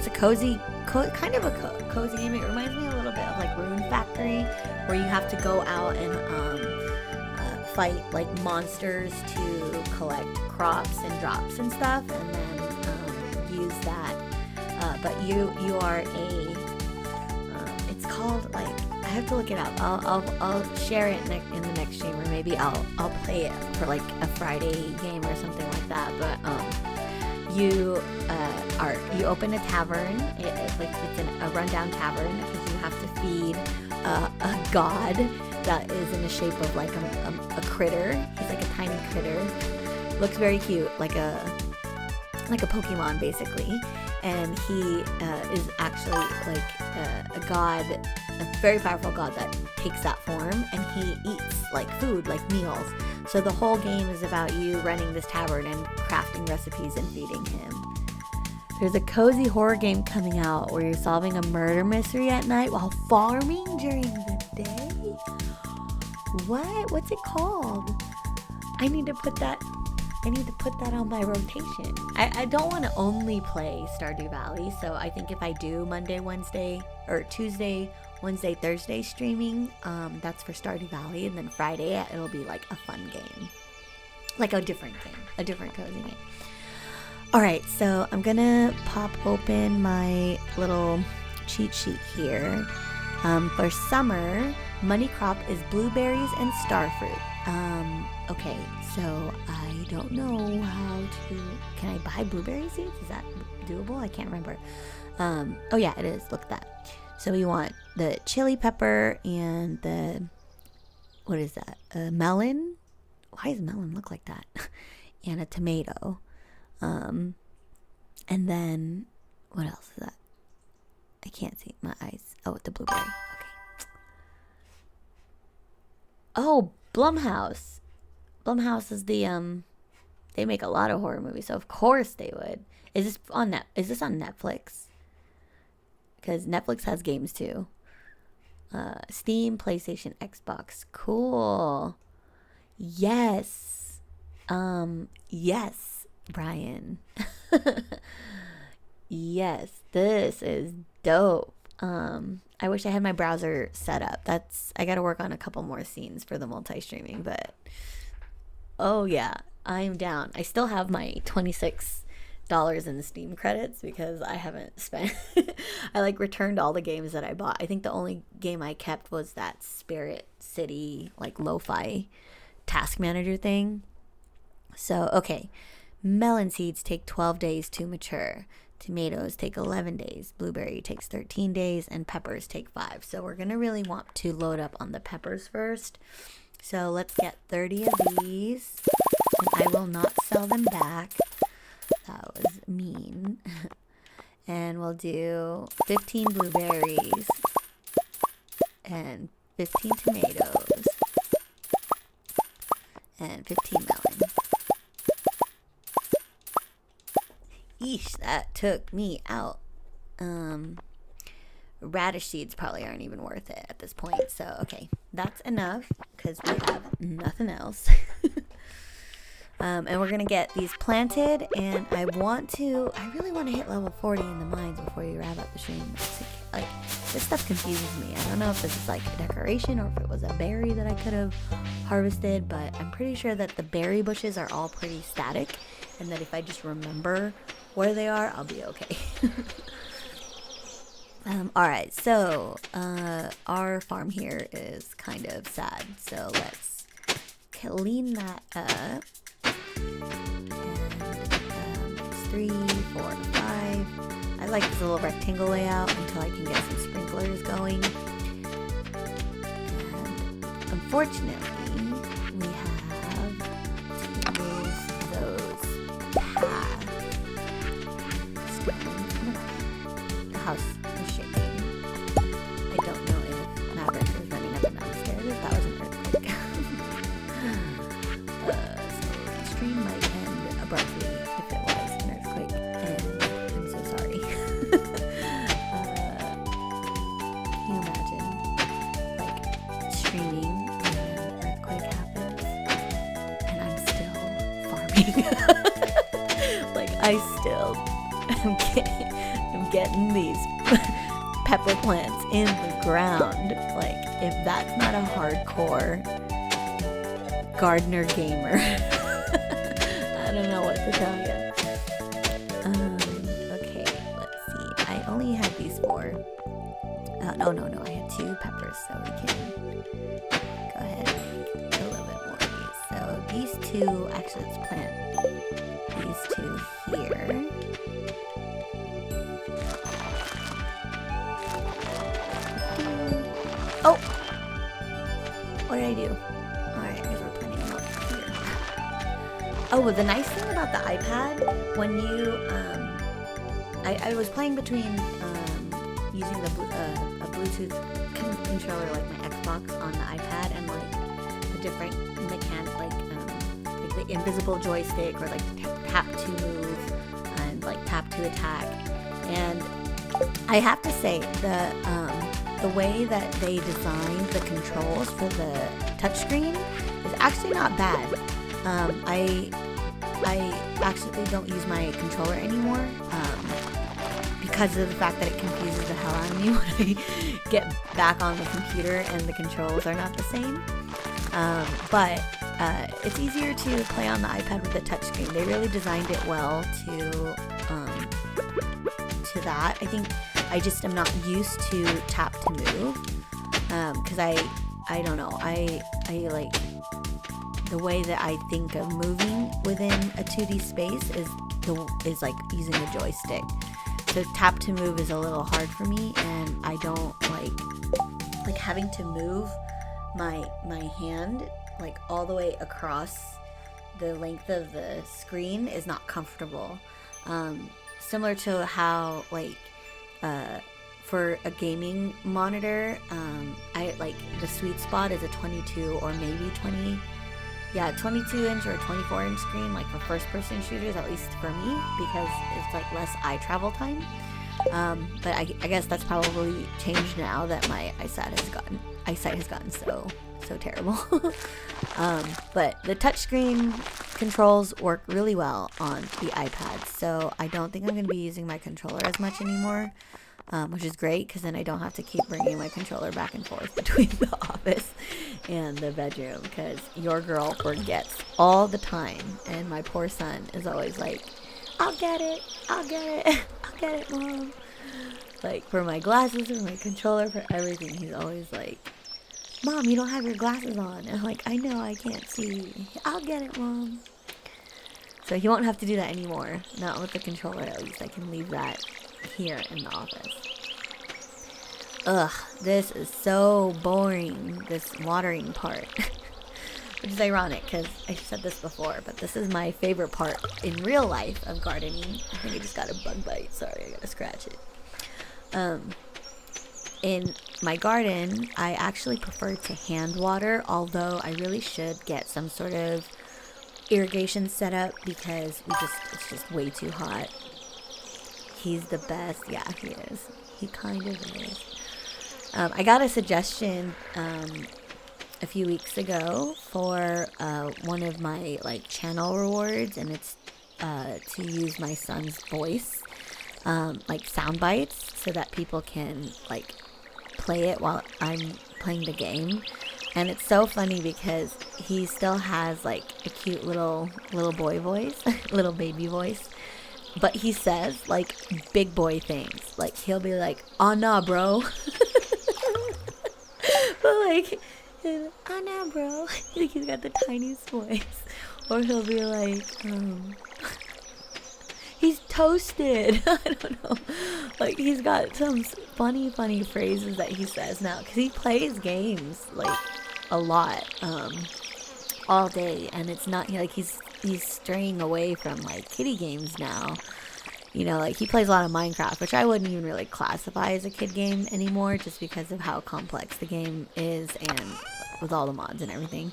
a cozy kind of a cozy game. It reminds me a little bit of like Rune Factory, where you have to go out and fight like monsters to collect crops and drops and stuff, and then use that. But you are it's called like, I have to look it up. I'll share it in the next stream, or maybe I'll play it for like a Friday game or something like that. But you open a tavern. It's a rundown tavern, because you have to feed a god that is in the shape of like a critter. He's like a tiny critter. Looks very cute, like a Pokemon basically. And he is actually like a god, a very powerful god that takes that form, and he eats like food, like meals. So the whole game is about you running this tavern and crafting recipes and feeding him. There's a cozy horror game coming out where you're solving a murder mystery at night while farming during the day. What? What's it called? I need to put that on my rotation. I don't want to only play Stardew Valley, so I think if I do Monday, Wednesday, or Tuesday, Wednesday, Thursday streaming, that's for Stardew Valley, and then Friday it'll be like a fun game. Like a different game. A different cozy game. Alright, so I'm gonna pop open my little cheat sheet here. For summer, money crop is blueberries and starfruit. Okay, so I don't know how to... Can I buy blueberry seeds? Is that doable? I can't remember. Oh yeah, it is. Look at that. So we want the chili pepper and the... What is that? A melon? Why does melon look like that? And a tomato. And then... What else is that? I can't see my eyes. Oh, the blueberry. Okay. Oh, Blumhouse. Blumhouse is the they make a lot of horror movies, so of course they would. Is this on Netflix? Because Netflix has games too. Steam, PlayStation, Xbox. Cool. Yes. Yes, Brian. Yes, this is dope. I wish I had my browser set up. I gotta work on a couple more scenes for the multi-streaming, but oh yeah, I'm down. I still have my $26 in the Steam credits because I haven't spent I like returned all the games that I bought. I think the only game I kept was that Spirit City like lo-fi task manager thing. So okay, melon seeds take 12 days to mature. Tomatoes take 11 days, blueberry takes 13 days, and peppers take 5. So we're going to really want to load up on the peppers first. So let's get 30 of these, and I will not sell them back. That was mean. And we'll do 15 blueberries and 15 tomatoes and 15 melon. Eesh, that took me out. Radish seeds probably aren't even worth it at this point. So, okay, that's enough because we have nothing else. And we're going to get these planted. And I really want to hit level 40 in the mines before you wrap up the stream. Like, this stuff confuses me. I don't know if this is like a decoration or if it was a berry that I could have harvested. But I'm pretty sure that the berry bushes are all pretty static. And that if I just remember where they are, I'll be okay. Alright, so our farm here is kind of sad. So let's clean that up. And it's 3, 4, 5. I of like this little rectangle layout until I can get some sprinklers going. And unfortunately, we have to move those paths. The house is shaking. I don't know if Maverick is running up and downstairs, if that was an earthquake. So the stream might end abruptly if it was an earthquake, and I'm so sorry. Can you imagine, like, streaming and an earthquake happens, and I'm still farming? Like, I still am getting these pepper plants in the ground. Like, if that's not a hardcore gardener gamer, I don't know what to tell you. Okay, let's see. I only had these 4. No, I had 2 peppers, so we can go ahead and make a little bit more of these. So these 2, actually let's plant these 2 here. Oh! What did I do? Alright, I guess we're planting them up here. Oh, well, the nice thing about the iPad, when you, I was playing between using a Bluetooth controller like my Xbox on the iPad and like the different mechanic, like the invisible joystick or like tap to move and like tap to attack. And I have to say the way that they designed the controls for the touchscreen is actually not bad. I actually don't use my controller anymore because of the fact that it confuses the hell out of me when I get back on the computer and the controls are not the same. But it's easier to play on the iPad with the touchscreen. They really designed it well to that. I think I just am not used to tap to move because I don't know. I like the way that I think of moving within a 2D space is like using a joystick. So tap to move is a little hard for me, and I don't like having to move my hand like all the way across the length of the screen is not comfortable. Similar to how like for a gaming monitor, I like the sweet spot is a 22 or maybe 22 inch or 24 inch screen, like for first person shooters, at least for me, because it's like less eye travel time. But I guess that's probably changed now that my eyesight has gotten so terrible. But the touchscreen controls work really well on the iPad, so I don't think I'm going to be using my controller as much anymore, which is great because then I don't have to keep bringing my controller back and forth between the office and the bedroom, because your girl forgets all the time, and my poor son is always like, I'll get it, Mom. Like for my glasses, for my controller, for everything, he's always like, Mom, you don't have your glasses on. And I'm like, I know, I can't see. I'll get it, Mom. So he won't have to do that anymore. Not with the controller, at least. I can leave that here in the office. Ugh, this is so boring, this watering part. Which is ironic, because I said this before, but this is my favorite part in real life of gardening. I think I just got a bug bite. Sorry, I gotta scratch it. In my garden, I actually prefer to hand water, although I really should get some sort of irrigation set up because it's just way too hot. He's the best. Yeah, he is. He kind of is. I got a suggestion a few weeks ago for one of my like channel rewards, and it's to use my son's voice, like sound bites, so that people can like play it while I'm playing the game. And it's so funny because he still has like a cute little boy voice, little baby voice, but he says like big boy things. Like he'll be like, "Oh nah, bro," but like, "Oh nah, bro." Like he's got the tiniest voice. Or he'll be like, he's toasted. I don't know. Like, he's got some funny phrases that he says now, because he plays games like a lot, all day, and it's not like he's straying away from like kiddie games now. You know, like he plays a lot of Minecraft, which I wouldn't even really classify as a kid game anymore, just because of how complex the game is and with all the mods and everything.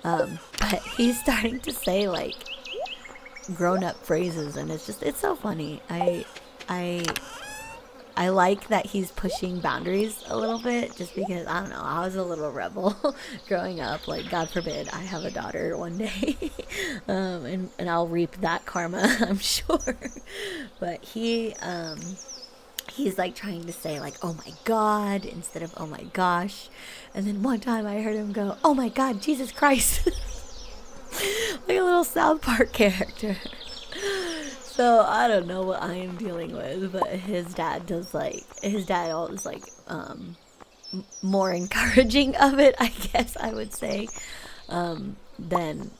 But he's starting to say like grown-up phrases, and it's so funny. I like that he's pushing boundaries a little bit, just because, I don't know, I was a little rebel growing up. Like, God forbid I have a daughter one day. And I'll reap that karma, I'm sure. But he's like trying to say like, oh my God, instead of oh my gosh. And then one time I heard him go, oh my God, Jesus Christ. Like a little South Park character. So I don't know what I am dealing with, but his dad always like more encouraging of it, I guess I would say, than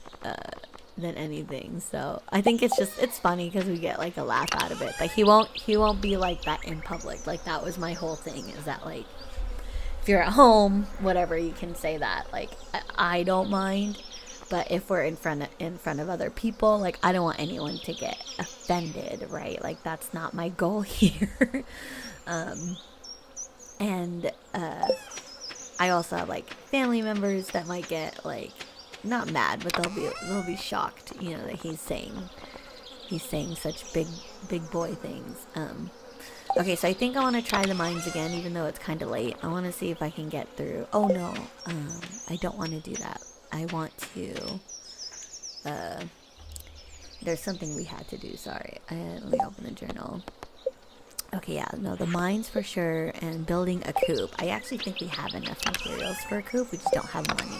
anything. So I think it's funny because we get like a laugh out of it, but he won't be like that in public. Like, that was my whole thing, is that like if you're at home, whatever, you can say that. Like, I don't mind. But if we're in front of other people, like, I don't want anyone to get offended, right? Like, that's not my goal here. And I also have like family members that might get like not mad, but they'll be shocked, you know, that he's saying such big boy things. Okay, so I think I want to try the mines again, even though it's kind of late. I want to see if I can get through. Oh no, I don't want to do that. I want to, there's something we had to do, sorry. Let me open the journal. Okay, yeah, no, the mines for sure, and building a coop. I actually think we have enough materials for a coop, we just don't have money.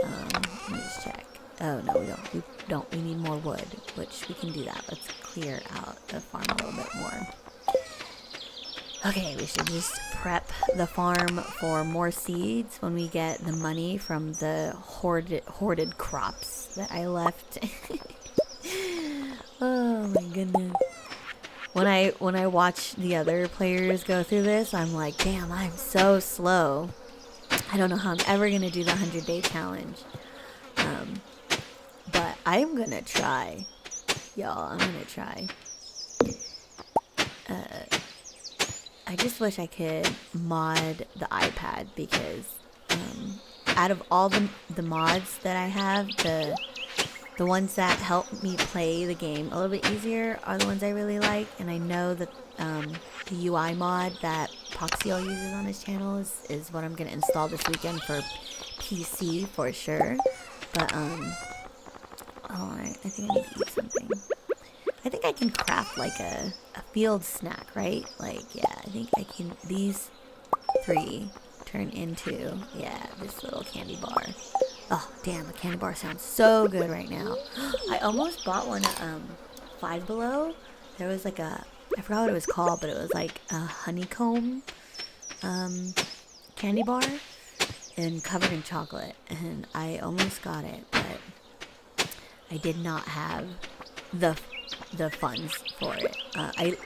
Let me just check. Oh, no, we don't. We need more wood, which we can do that. Let's clear out the farm a little bit more. Okay, we should just prep the farm for more seeds when we get the money from the hoarded crops that I left. Oh my goodness. When I watch the other players go through this, I'm like, damn, I'm so slow. I don't know how I'm ever gonna do the 100-day challenge. But I'm gonna try. Y'all, I'm gonna try. I just wish I could mod the iPad, because out of all the mods that I have, the ones that help me play the game a little bit easier are the ones I really like. And I know that the UI mod that Poxiel uses on his channel is what I'm going to install this weekend for PC for sure. But I think I need to eat something. I think I can craft like a field snack, right? Like, yeah, I think I can. These 3 turn into, yeah, this little candy bar. Oh, damn, a candy bar sounds so good right now. I almost bought one at Five Below. There was like I forgot what it was called, but it was like a honeycomb candy bar and covered in chocolate. And I almost got it, but I did not have the funds for it. I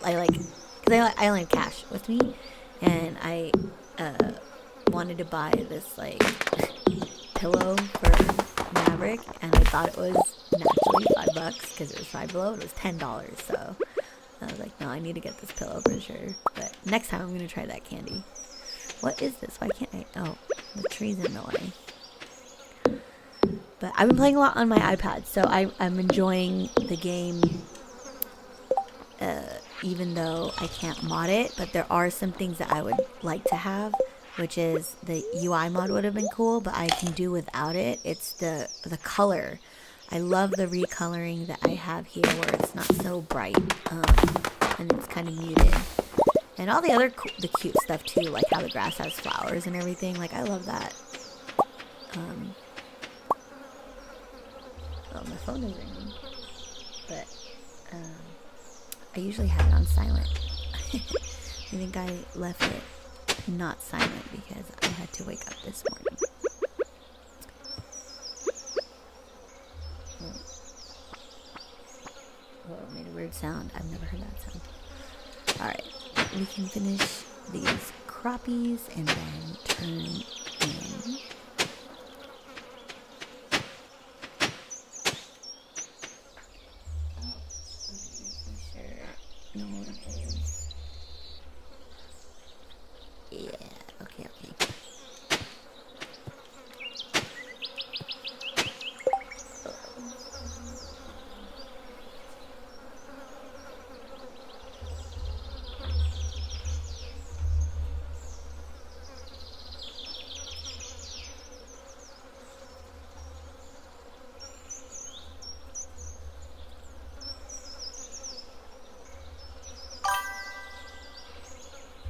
only have cash with me, and I wanted to buy this like pillow for Maverick, and I thought it was naturally $5 because it was Five Below. It was $10, so I was like, no, I need to get this pillow for sure. But next time I'm gonna try that candy. What is this? Why can't I? Oh, the tree's in the way. But I've been playing a lot on my iPad, so I'm enjoying the game, even though I can't mod it. But there are some things that I would like to have, which is the UI mod would have been cool, but I can do without it. It's the color. I love the recoloring that I have here, where it's not so bright, and it's kind of muted. And all the other the cute stuff too, like how the grass has flowers and everything. Like, I love that. Oh, my phone is ringing. But I usually have it on silent. I think I left it not silent because I had to wake up this morning. Oh, it made a weird sound? I've never heard that sound. Alright, we can finish these crappies and then turn in. No one is. Yeah, okay.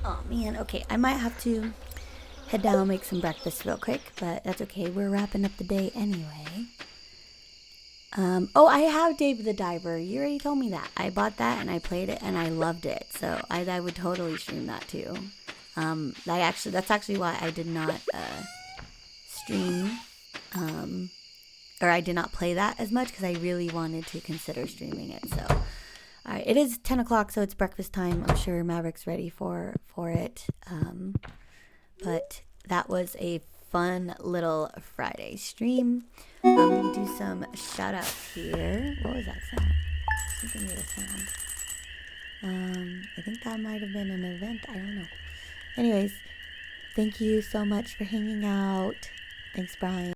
Oh man, okay, I might have to head down and make some breakfast real quick, but that's okay. We're wrapping up the day anyway. Oh, I have Dave the Diver. You already told me that. I bought that and I played it and I loved it. So I would totally stream that too. That's actually why I did not stream, or I did not play that as much, because I really wanted to consider streaming it. So, all right, it is 10 o'clock, so it's breakfast time. I'm sure Maverick's ready for it. But that was a fun little Friday stream. I'm gonna do some shout outs here. What was that sound? Something made a sound. I think that might have been an event. I don't know. Anyways, thank you so much for hanging out. Thanks, Brian.